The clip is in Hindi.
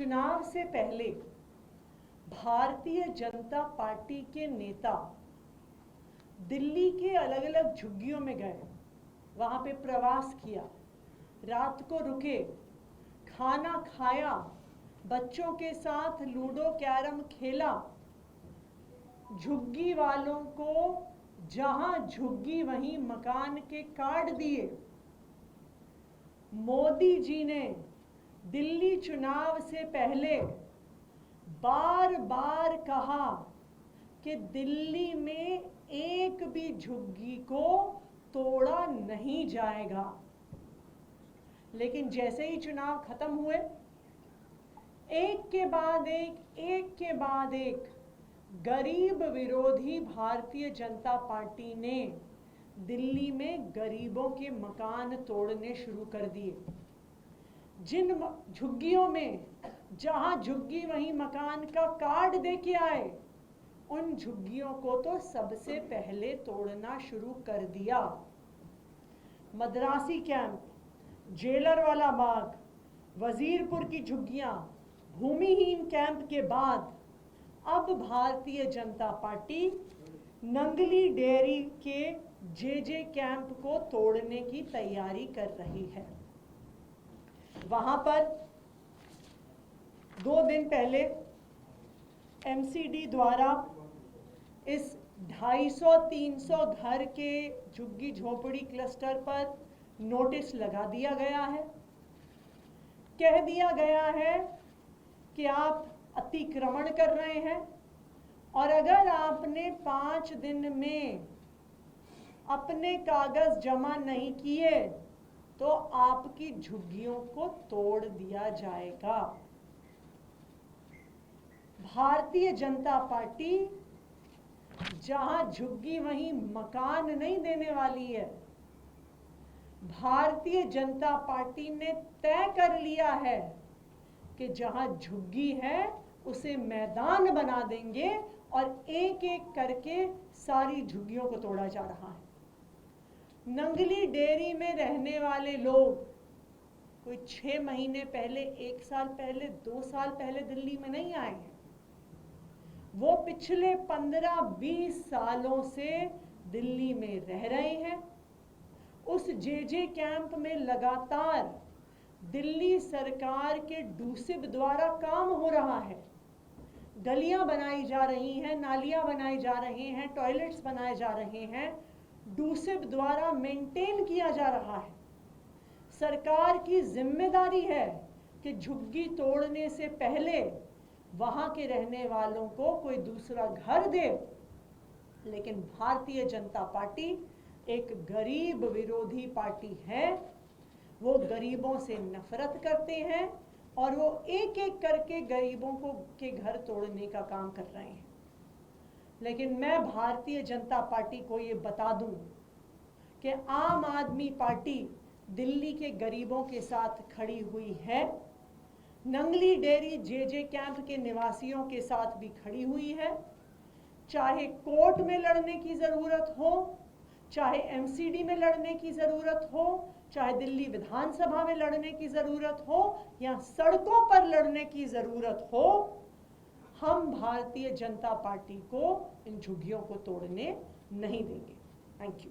चुनाव से पहले भारतीय जनता पार्टी के नेता दिल्ली के अलग अलग झुग्गियों में गए, वहां पे प्रवास किया, रात को रुके, खाना खाया, बच्चों के साथ लूडो कैरम खेला, झुग्गी वालों को जहां झुग्गी वहीं मकान के कार्ड दिए। मोदी जी ने दिल्ली चुनाव से पहले बार बार कहा कि दिल्ली में एक भी झुग्गी को तोड़ा नहीं जाएगा, लेकिन जैसे ही चुनाव खत्म हुए, एक के बाद एक गरीब विरोधी भारतीय जनता पार्टी ने दिल्ली में गरीबों के मकान तोड़ने शुरू कर दिए। जिन झुग्गियों में जहां झुग्गी वहीं मकान का कार्ड दे के आए, उन झुग्गियों को तो सबसे पहले तोड़ना शुरू कर दिया। मद्रासी कैंप, जेलर वाला बाग, वजीरपुर की झुग्गियां, भूमिहीन कैंप के बाद अब भारतीय जनता पार्टी नंगली डेयरी के जे कैंप को तोड़ने की तैयारी कर रही है। वहां पर 2 दिन पहले एमसीडी द्वारा इस 250-300 घर के झुग्गी झोपड़ी क्लस्टर पर नोटिस लगा दिया गया है। कह दिया गया है कि आप अतिक्रमण कर रहे हैं और अगर आपने 5 दिन में अपने कागज जमा नहीं किए तो आपकी झुग्गियों को तोड़ दिया जाएगा। भारतीय जनता पार्टी जहां झुग्गी वहीं मकान नहीं देने वाली है। भारतीय जनता पार्टी ने तय कर लिया है कि जहां झुग्गी है उसे मैदान बना देंगे और एक एक करके सारी झुग्गियों को तोड़ा जा रहा है। नंगली डेयरी में रहने वाले लोग कोई 6 महीने पहले, 1 साल पहले, 2 साल पहले दिल्ली में नहीं आए हैं। वो पिछले 15-20 सालों से दिल्ली में रह रहे हैं। उस जे कैंप में लगातार दिल्ली सरकार के डूसिब द्वारा काम हो रहा है। गलियां बनाई जा रही हैं, नालियां बनाए जा रहे हैं, टॉयलेट्स बनाए जा रहे हैं, डूसिब द्वारा मेंटेन किया जा रहा है। सरकार की जिम्मेदारी है कि झुग्गी तोड़ने से पहले वहां के रहने वालों को कोई दूसरा घर दे, लेकिन भारतीय जनता पार्टी एक गरीब विरोधी पार्टी है। वो गरीबों से नफरत करते हैं और वो एक एक करके गरीबों को के घर तोड़ने का काम कर रहे हैं। लेकिन मैं भारतीय जनता पार्टी को ये बता दूं कि आम आदमी पार्टी दिल्ली के गरीबों के साथ खड़ी हुई है। नंगली डेयरी जे कैंप के निवासियों के साथ भी खड़ी हुई है। चाहे कोर्ट में लड़ने की जरूरत हो, चाहे एमसीडी में लड़ने की जरूरत हो, चाहे दिल्ली विधानसभा में लड़ने की जरूरत हो या सड़कों पर लड़ने की जरूरत हो, हम भारतीय जनता पार्टी को इन झुग्गियों को तोड़ने नहीं देंगे। Thank you.